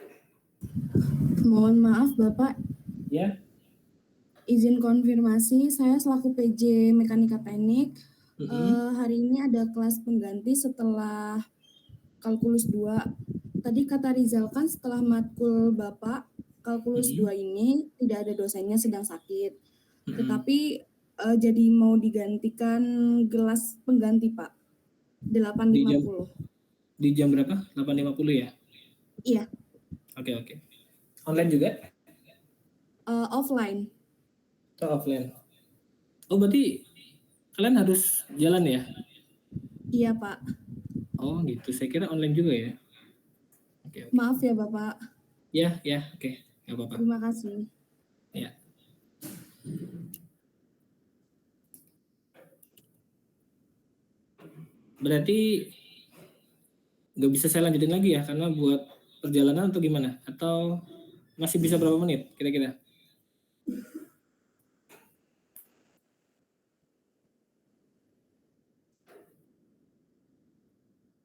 Mohon maaf Bapak, Ya. izin konfirmasi, saya selaku PJ Mekanika Teknik, hari ini ada kelas pengganti setelah kalkulus 2. Tadi kata Rizal kan setelah matkul Bapak, kalkulus 2 ini tidak ada dosennya sedang sakit. Tetapi jadi mau digantikan gelas pengganti Pak, 8.50. Di jam berapa? 8.50 ya? Iya. Oke. Online juga? Offline. Atau offline? Oh, berarti kalian harus jalan ya? Iya Pak. Oh gitu, saya kira online juga ya. Oke. Maaf ya Bapak. Ya, oke. Nggak apa-apa. Terima kasih. Ya. Berarti nggak bisa saya lanjutin lagi ya, karena buat perjalanan atau gimana? Atau masih bisa berapa menit kira-kira?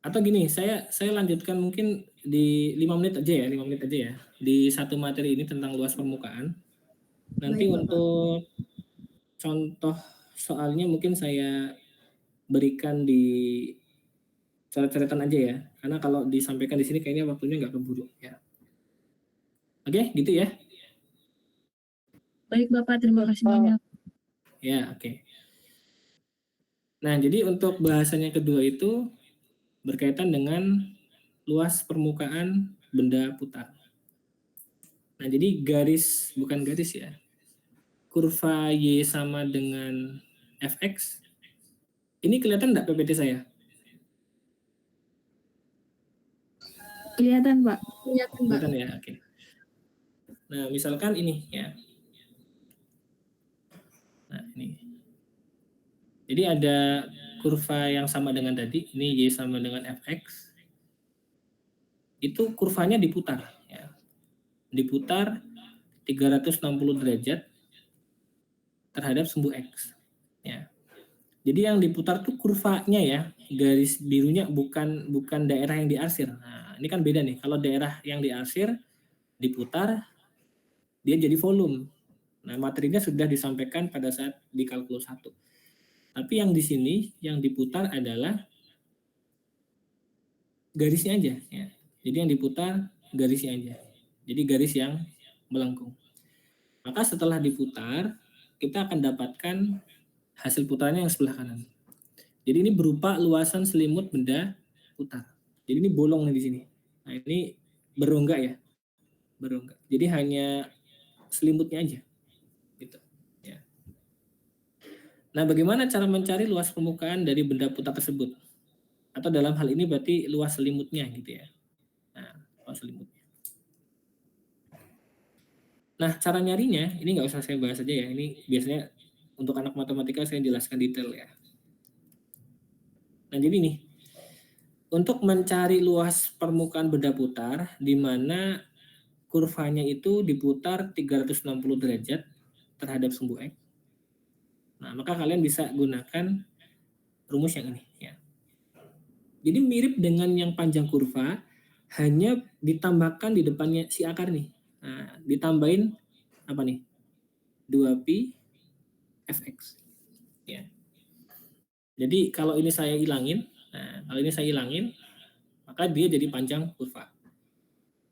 Atau gini, saya lanjutkan mungkin di 5 menit aja ya, 5 menit aja ya. Di satu materi ini tentang luas permukaan. Nanti Baik, untuk contoh soalnya mungkin saya berikan di coret-coretan aja ya. Karena kalau disampaikan di sini kayaknya waktunya nggak keburu ya. Oke, gitu ya. Baik Bapak, terima kasih banyak. Ya, oke. Nah, jadi untuk bahasannya kedua itu berkaitan dengan luas permukaan benda putar. Nah, jadi bukan garis ya. Kurva Y sama dengan Fx. Ini kelihatan enggak PPT saya? Kelihatan Pak. Kelihatan ya, oke. Nah, misalkan ini ya. Nah, ini. Jadi ada kurva yang sama dengan tadi, ini Y sama dengan Fx. Itu kurvanya diputar ya. Diputar 360 derajat terhadap sumbu X. Ya. Jadi yang diputar tuh kurvanya ya, garis birunya bukan daerah yang diarsir. Nah, ini kan beda nih. Kalau daerah yang diarsir diputar, dia jadi volume. Nah, materinya sudah disampaikan pada saat di kalkulus 1. Tapi yang di sini yang diputar adalah garisnya aja ya. Jadi yang diputar garisnya aja. Jadi garis yang melengkung. Maka setelah diputar, kita akan dapatkan hasil putarannya yang sebelah kanan. Jadi ini berupa luasan selimut benda putar. Jadi ini bolong nih di sini. Nah, ini berongga ya. Berongga. Jadi hanya selimutnya aja. Gitu. Ya. Nah, bagaimana cara mencari luas permukaan dari benda putar tersebut? Atau dalam hal ini berarti luas selimutnya gitu ya. Nah, luas selimutnya. Nah, cara nyarinya, ini nggak usah saya bahas aja ya. Ini biasanya untuk anak matematika saya jelaskan detail ya. Nah, jadi nih, untuk mencari luas permukaan benda putar, di mana kurvanya itu diputar 360 derajat terhadap sumbu X. Nah, maka kalian bisa gunakan rumus yang ini. Ya. Jadi mirip dengan yang panjang kurva, hanya ditambahkan di depannya si akar nih. Nah, ditambahin apa nih? 2pi fx. Ya. Jadi kalau ini saya hilangin, maka dia jadi panjang kurva.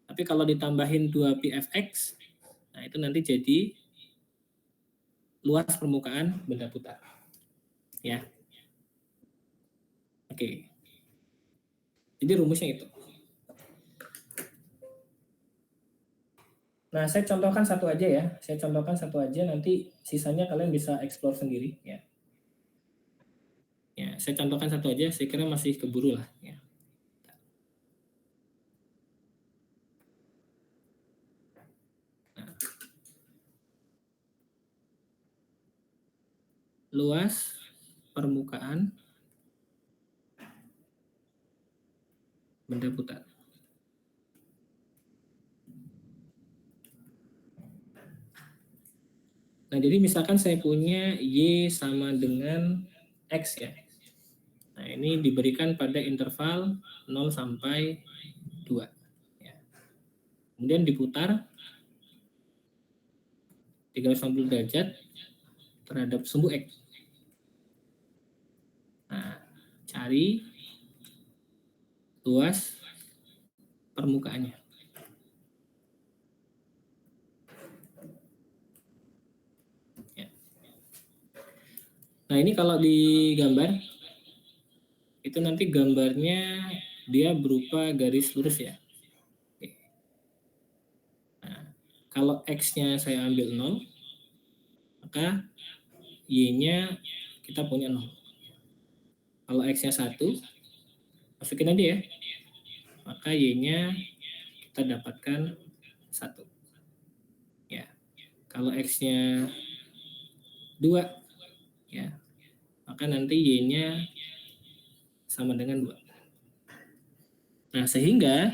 Tapi kalau ditambahin 2pi fx, nah itu nanti jadi luas permukaan benda putar. Ya. Oke. Jadi rumusnya itu. Nah, saya contohkan satu aja ya. Nanti sisanya kalian bisa explore sendiri ya. Ya, saya contohkan satu aja, saya kira masih keburu lah ya. Nah. Luas permukaan benda putar. Nah, jadi misalkan saya punya Y sama dengan X ya. Nah, ini diberikan pada interval 0 sampai 2. Ya. Kemudian diputar 360 derajat terhadap sumbu X. Nah, cari luas permukaannya. Nah, ini kalau digambar, itu nanti gambarnya dia berupa garis lurus ya. Oke. Nah, kalau X-nya saya ambil 0, maka Y-nya kita punya 0. Kalau X-nya 1, masukin aja ya, maka Y-nya kita dapatkan 1. Ya. Kalau X-nya 2, ya, maka nanti Y-nya sama dengan 2. Nah, sehingga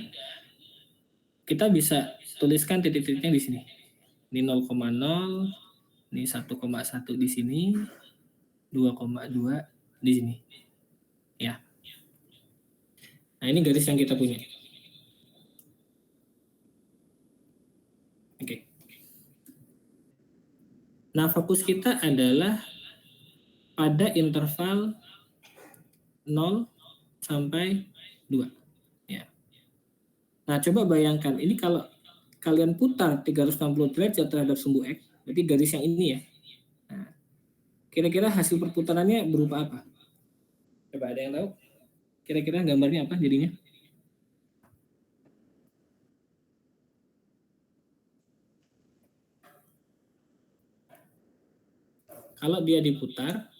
kita bisa tuliskan titik-titiknya di sini. Ini 0,0, ini 1,1 di sini, 2,2 di sini. Ya. Nah, ini garis yang kita punya. Oke. Nah, fokus kita adalah pada interval 0 sampai 2. Ya. Nah, coba bayangkan, ini kalau kalian putar 360 derajat terhadap sumbu X, berarti garis yang ini ya. Nah, kira-kira hasil perputarannya berupa apa? Coba ada yang tahu? Kira-kira gambarnya apa jadinya? Kalau dia diputar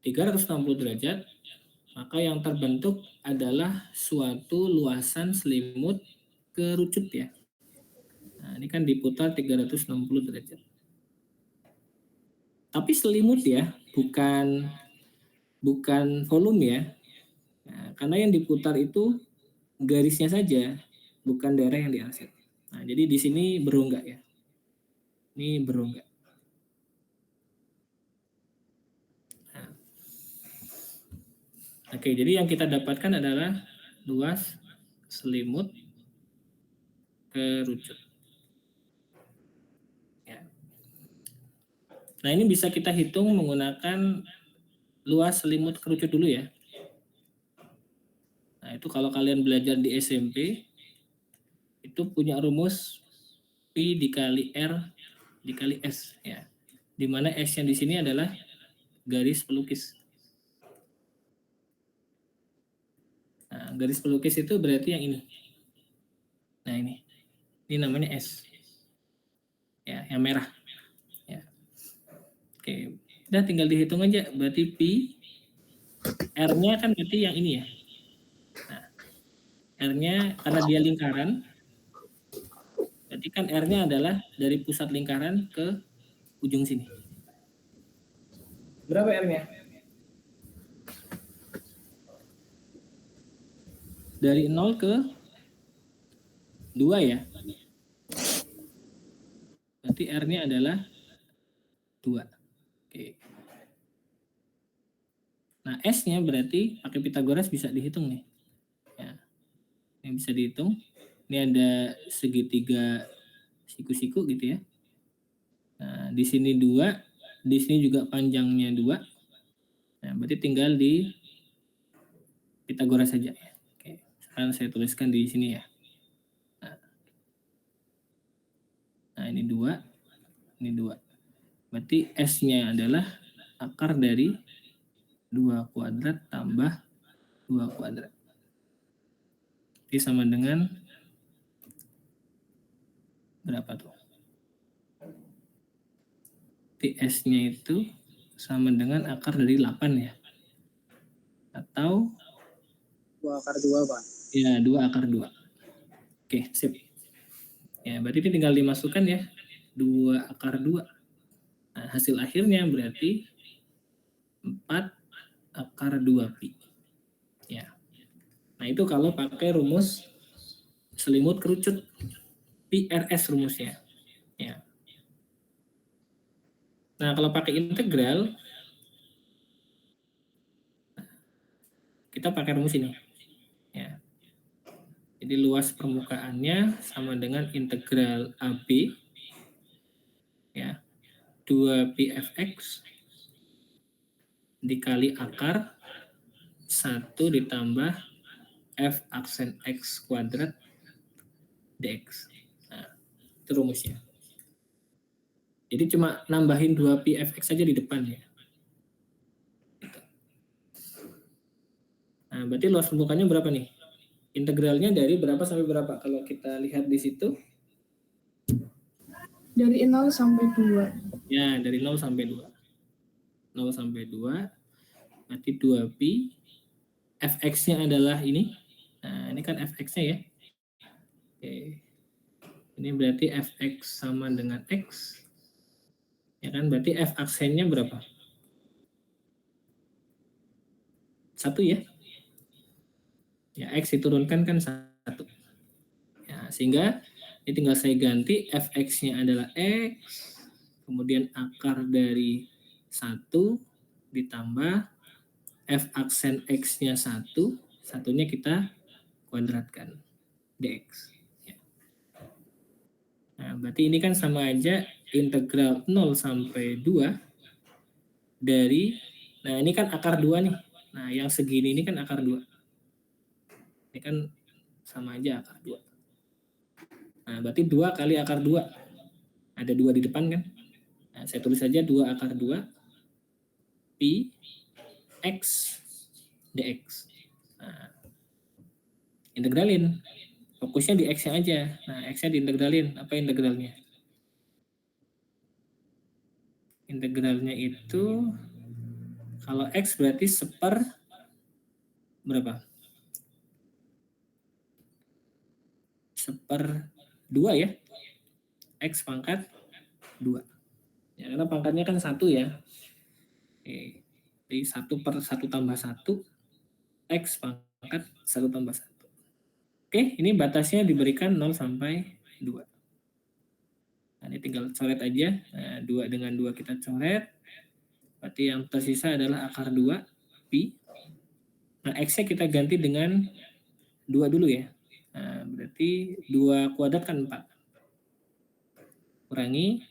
360 derajat, maka yang terbentuk adalah suatu luasan selimut kerucut ya. Nah, ini kan diputar 360 derajat. Tapi selimut ya, bukan volume ya. Nah, karena yang diputar itu garisnya saja, bukan daerah yang diarsir. Nah, jadi di sini berongga ya. Ini berongga. Oke, jadi yang kita dapatkan adalah luas selimut kerucut. Ya. Nah, ini bisa kita hitung menggunakan luas selimut kerucut dulu ya. Nah, itu kalau kalian belajar di SMP, itu punya rumus P dikali R dikali S ya. Di mana S yang di sini adalah garis pelukis. Nah, garis pelukis itu berarti yang ini. Nah, ini namanya S. Ya, yang merah. Ya. Oke, udah tinggal dihitung aja. Berarti P, R-nya kan berarti yang ini ya. Nah, R-nya karena dia lingkaran, berarti kan R-nya adalah dari pusat lingkaran ke ujung sini. Berapa R-nya? Dari 0 ke 2 ya. Berarti R-nya adalah 2. Oke. Nah, S-nya berarti pakai Pitagoras bisa dihitung nih. Ya. Ini bisa dihitung. Ini ada segitiga siku-siku gitu ya. Nah, di sini 2, di sini juga panjangnya 2. Nah, berarti tinggal di Pitagoras saja ya. Oke. Sekarang saya tuliskan di sini ya. Nah, ini 2, ini 2. Berarti S-nya adalah akar dari 2 kuadrat tambah 2 kuadrat. Jadi sama dengan berapa tuh? S-nya itu sama dengan akar dari 8 ya. Atau 2 akar 2, Pak. Ya, 2 akar 2. Oke, sip. Ya, berarti ini tinggal dimasukkan ya. 2 akar 2. Nah, hasil akhirnya berarti 4 akar 2 pi. Ya. Nah, itu kalau pakai rumus selimut kerucut. PRS rumusnya. Ya. Nah, kalau pakai integral, kita pakai rumus ini. Ya. Jadi luas permukaannya sama dengan integral AB ya. 2πfx dikali akar 1 ditambah f aksen x kuadrat dx. Nah, itu rumusnya. Jadi cuma nambahin 2πfx saja di depan ya. Nah, berarti luas permukaannya berapa nih? Integralnya dari berapa sampai berapa? Kalau kita lihat di situ. Dari 0 sampai 2. Ya, dari 0 sampai 2. 0 sampai 2. Berarti 2pi. Fx-nya adalah ini. Nah, ini kan fx-nya ya. Oke. Ini berarti fx sama dengan x. Ya kan, berarti f aksennya berapa? 1 ya. Ya, x diturunkan kan 1. Ya, sehingga ini tinggal saya ganti fx-nya adalah x, kemudian akar dari 1 ditambah f aksen x-nya 1, satunya kita kuadratkan dx. Ya. Nah, berarti ini kan sama aja integral 0 sampai 2 dari, nah ini kan akar 2 nih. Nah, yang segini ini kan akar 2. Ini kan sama aja akar 2. Nah, berarti 2 kali akar 2. Ada 2 di depan kan? Nah, saya tulis saja 2 akar 2 pi x dx. Nah, integralin. Fokusnya di x-nya aja. Nah, x-nya diintegralin. Apa integralnya? Integralnya itu kalau x berarti seper berapa? Seper 2 ya. X pangkat 2. Ya, karena pangkatnya kan 1 ya. Oke. Jadi 1 per 1 tambah 1. X pangkat 1 tambah 1. Oke, ini batasnya diberikan 0 sampai 2. Nah, ini tinggal coret aja. Nah, 2 dengan 2 kita coret. Berarti yang tersisa adalah akar 2 pi. Nah, X-nya kita ganti dengan 2 dulu ya. Nah, berarti 2 kuadrat kan 4. Kurangi,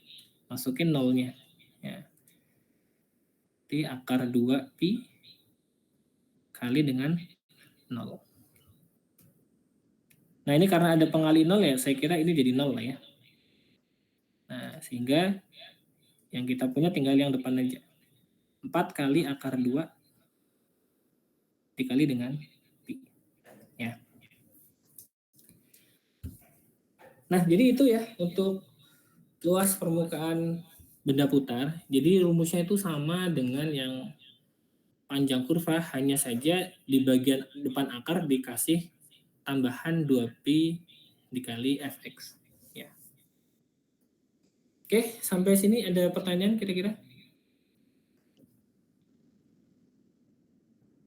masukin nolnya. Ya. Berarti akar 2 pi kali dengan 0. Nah, ini karena ada pengali 0 ya, saya kira ini jadi 0 lah ya. Nah, sehingga yang kita punya tinggal yang depan aja. 4 kali akar 2 dikali dengan pi. Ya. Nah, jadi itu ya untuk luas permukaan benda putar. Jadi rumusnya itu sama dengan yang panjang kurva, hanya saja di bagian depan akar dikasih tambahan 2pi dikali fx. Ya. Oke, sampai sini ada pertanyaan kira-kira?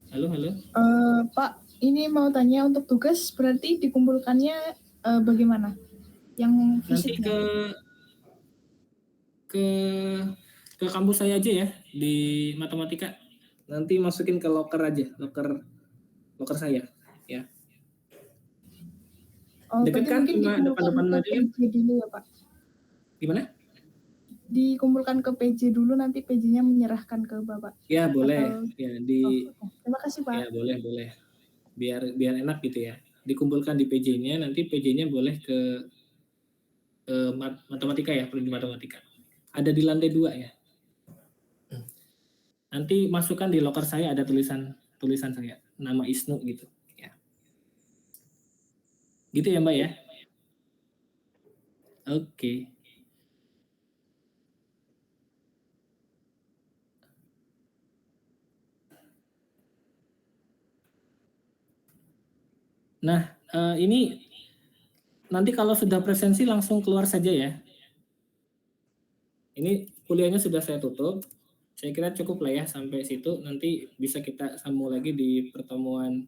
Halo. Pak, ini mau tanya untuk tugas berarti dikumpulkannya bagaimana? Yang Nanti fisiknya? ke kampus saya aja ya di matematika. Nanti masukin ke loker aja, loker saya ya. Oh, Deket berarti kan, mungkin cuma dikumpulkan depan-depan ke aja kan? PJ dulu ya, Pak? Gimana? Dikumpulkan ke PJ dulu, nanti PJ-nya menyerahkan ke Bapak. Ya boleh, Atau... ya Terima kasih, Pak. ya boleh. Biar enak gitu ya. Dikumpulkan di PJ-nya, nanti PJ-nya boleh ke matematika ya, prodi matematika. Ada di lantai 2 ya. Nanti masukkan di loker saya ada tulisan saya, nama Isnu gitu ya. Gitu ya, Mbak ya. Oke. Nah, ini nanti kalau sudah presensi langsung keluar saja ya. Ini kuliahnya sudah saya tutup. Saya kira cukup lah ya sampai situ. Nanti bisa kita sambung lagi di pertemuan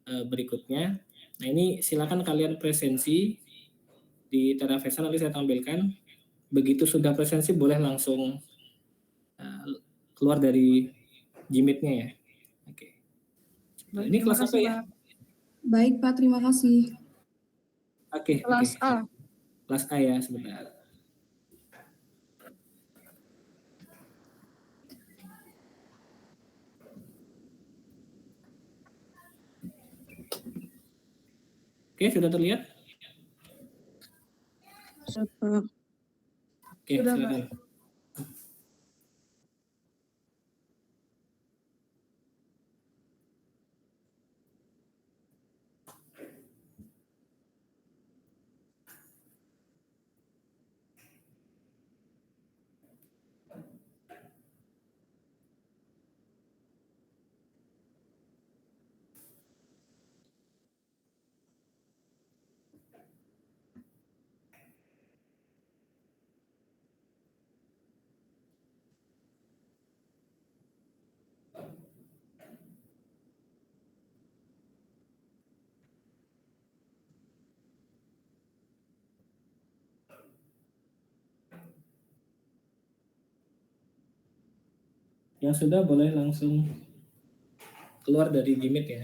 berikutnya. Nah, ini silakan kalian presensi di Terafesa, nanti saya tampilkan. Begitu sudah presensi boleh langsung keluar dari Jimit-nya ya. Oke. Nah, ini kelas apa ya? Baik, Pak. Terima kasih. Oke. Kelas A. Kelas A ya, sebentar. Oke, sudah terlihat? Oke, Sudah, silakan. Yang sudah boleh langsung keluar dari Jimit ya.